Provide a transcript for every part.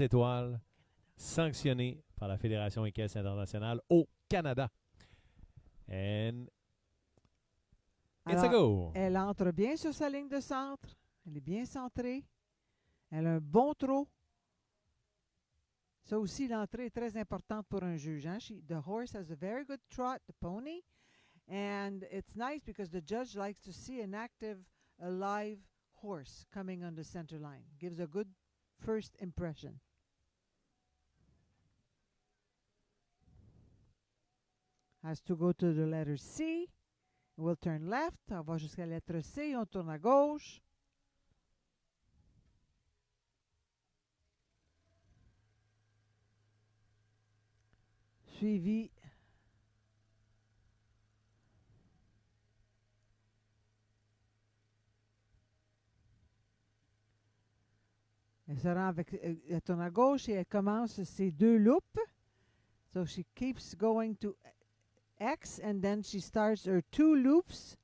étoiles sanctionné par la Fédération équestre internationale au Canada. And it's a Alors, go. elle entre bien sur sa ligne de centre. Elle est bien centrée. Elle a un bon trot. Ça aussi, l'entrée est très importante pour un juge. Hein? The horse has a very good trot, the pony. And it's nice because the judge likes to see an active, alive horse coming on the center line. Gives a good first impression. Has to go to the letter C. We'll turn left. On va jusqu'à la lettre C. On tourne à gauche. Suivi. Elle se rend avec, elle tourne à gauche et elle commence ses deux loops. So she keeps going to X and then she starts her two loops.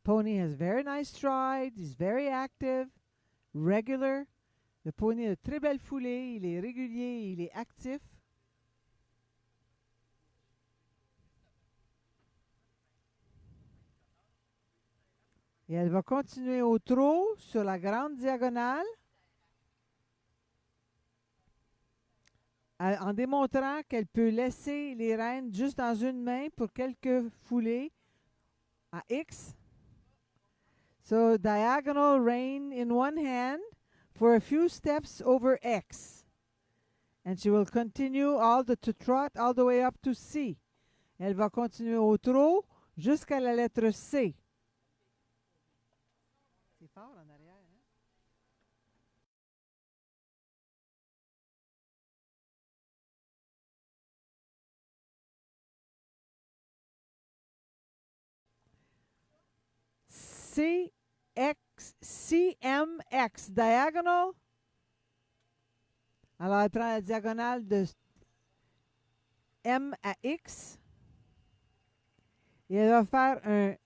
Pony has very nice stride. He's very active, regular. Le pony a de très belle foulée. Il est régulier, il est actif. Et elle va continuer au trot sur la grande diagonale en démontrant qu'elle peut laisser les rênes juste dans une main pour quelques foulées à X. So diagonal rein in one hand for a few steps over X. And she will continue to trot all the way up to C. Elle va continuer au trot jusqu'à la lettre C. C'est fort en arrière, hein? CMX, diagonal. Alors, elle prend la diagonale de M à X. Et elle va faire un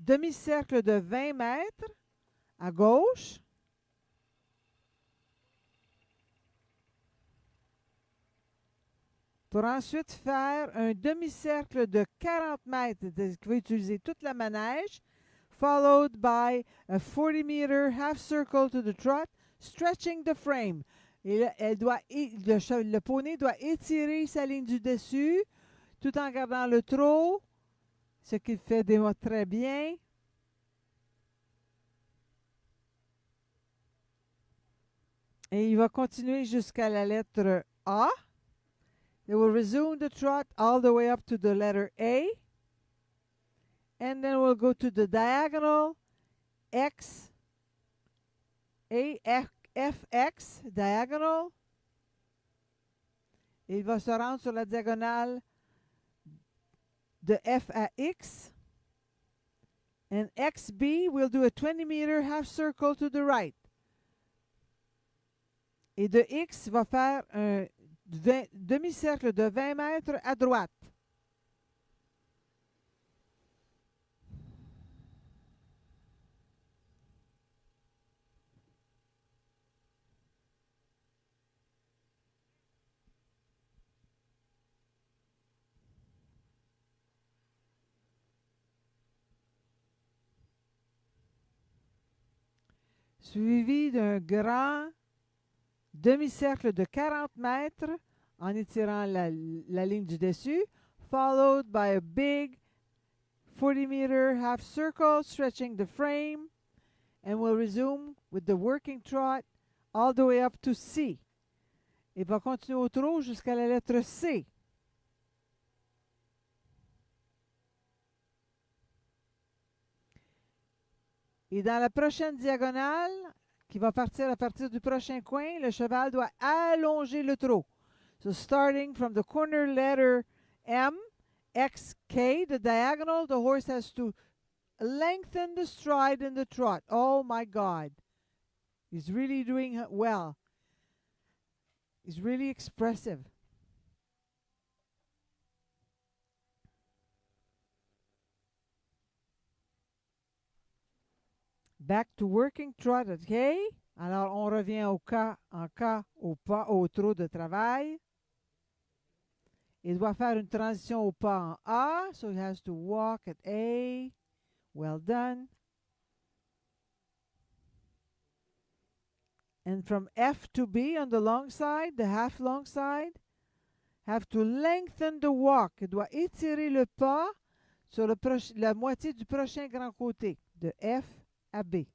demi-cercle de 20 mètres à gauche. Pour ensuite faire un demi-cercle de 40 mètres qui va utiliser toute la manège, followed by a 40-meter half circle to the trot, stretching the frame. Et là, le poney doit étirer sa ligne du dessus tout en gardant le trot, ce qu'il fait très bien. Et il va continuer jusqu'à la lettre A. They will resume the trot all the way up to the letter A. And then we'll go to the diagonal X, A, F, X, diagonal. Et il va se rendre sur la diagonale de F à X. And XB will do a 20-meter half circle to the right. Et de X va faire un demi-cercle de 20 mètres à droite. Suivi d'un grand demi-cercle de 40 mètres en étirant la ligne du dessus, followed by a big 40-meter half circle, stretching the frame, and we'll resume with the working trot all the way up to C. Il va continuer au trot jusqu'à la lettre C. Et dans la prochaine diagonale, qui va partir à partir du prochain coin, le cheval doit allonger le trot. So starting from the corner letter M, X, K, the diagonal, the horse has to lengthen the stride in the trot. Oh my God. He's really doing well. He's really expressive. Back to working trot, OK? Alors, on revient au cas, au pas, au trot de travail. Il doit faire une transition au pas en A, so he has to walk at A. Well done. And from F to B on the long side, the half long side, have to lengthen the walk. Il doit étirer le pas sur la moitié du prochain grand côté, de F à B.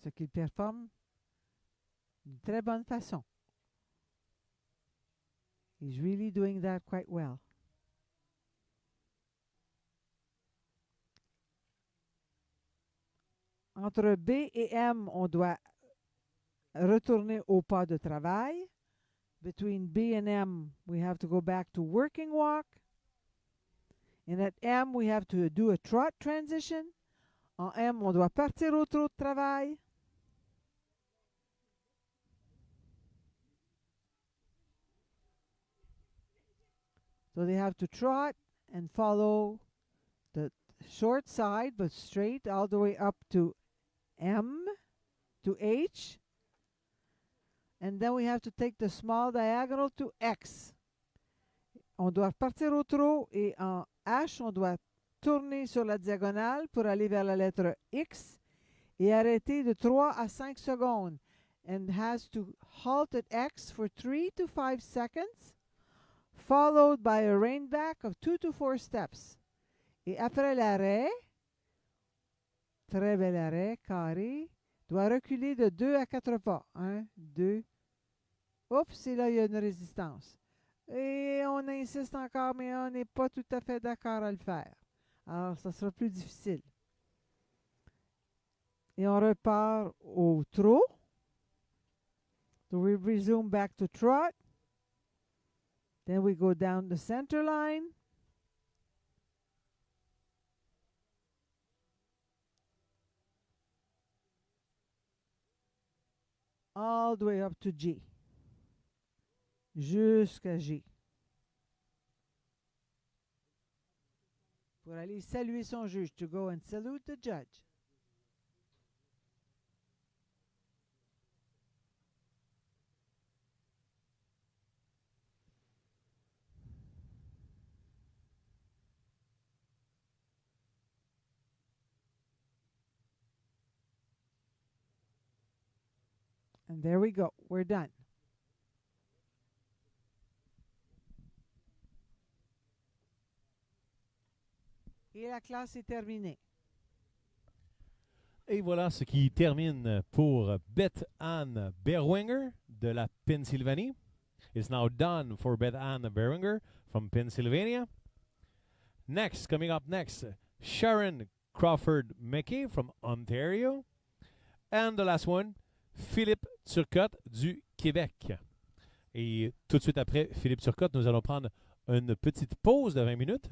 Ce qu'il performe d'une très bonne façon. He's really doing that quite well. Entre B et M, on doit retourner au pas de travail. Between B and M, we have to go back to working walk. And at M, we have to do a trot transition. En M, on doit partir au trot de travail. So they have to trot and follow the short side, but straight all the way up to M, to H. And then we have to take the small diagonal to X. On doit partir au trot et en H, on doit tourner sur la diagonale pour aller vers la lettre X et arrêter de 3 à 5 secondes. And has to halt at X for 3 to 5 seconds. Followed by a rein back of 2 to 4 steps. Et après l'arrêt, très bel arrêt, carré, doit reculer de 2 à 4 pas. 1, 2. Oups, et là, il y a une résistance. Et on insiste encore, mais on n'est pas tout à fait d'accord à le faire. Alors, ça sera plus difficile. Et on repart au trot. So we resume back to trot. Then we go down the center line. All the way up to G. Jusqu'à G. Pour aller saluer son juge. To go and salute the judge. And there we go. We're done. Et la classe est terminée. Et voilà ce qui termine pour Beth Ann Berwinger de la Pennsylvanie. It's now done for Beth Ann Berwinger from Pennsylvania. Next, coming up next, Sharon Crawford Mackey from Ontario. And the last one, Philippe Turcotte du Québec. Et tout de suite après Philippe Turcotte, nous allons prendre une petite pause de 20 minutes.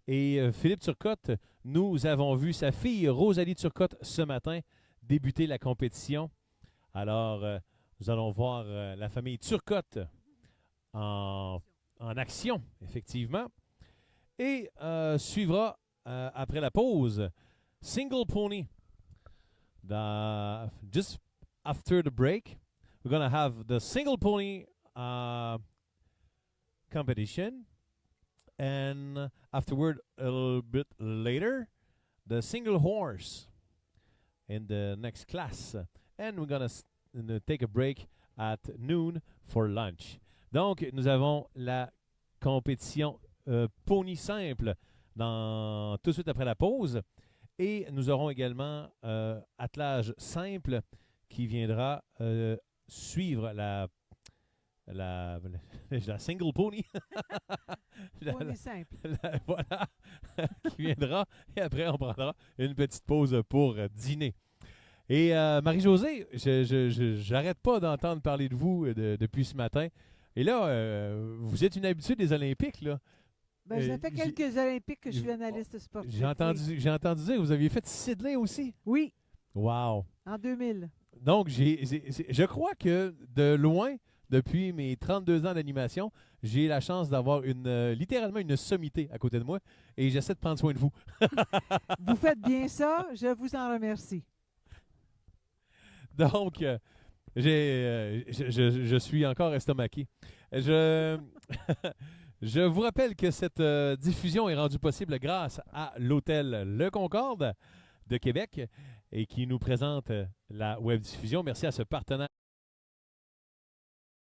Et Philippe Turcotte, nous avons vu sa fille Rosalie Turcotte ce matin débuter la compétition. Alors, nous allons voir la famille Turcotte en action, effectivement. Et suivra, après la pause, Single Pony. Just after the break, we're going to have the Single Pony competition. And afterward, a little bit later, the single horse in the next class. And we're going to take a break at noon for lunch. Donc, nous avons la compétition pony simple tout de suite après la pause. Et nous aurons également attelage simple qui viendra suivre la single pony. Pony simple. Voilà, qui viendra. Et après, on prendra une petite pause pour dîner. Et Marie-Josée, je n'arrête pas d'entendre parler de vous depuis ce matin. Et là, vous êtes une habituée des Olympiques, là. Ben, ça fait j'ai- quelques Olympiques que je suis analyste sportif. J'ai entendu, j'ai entendu dire que vous aviez fait Sydney aussi. Oui, Wow. en 2000. Donc, je crois que de loin, depuis mes 32 ans d'animation, j'ai la chance d'avoir littéralement une sommité à côté de moi et j'essaie de prendre soin de vous. Vous faites bien ça, je vous en remercie. Donc, je suis encore estomaqué. Je, je vous rappelle que cette diffusion est rendue possible grâce à l'hôtel Le Concorde de Québec et qui nous présente la web diffusion. Merci à ce partenaire.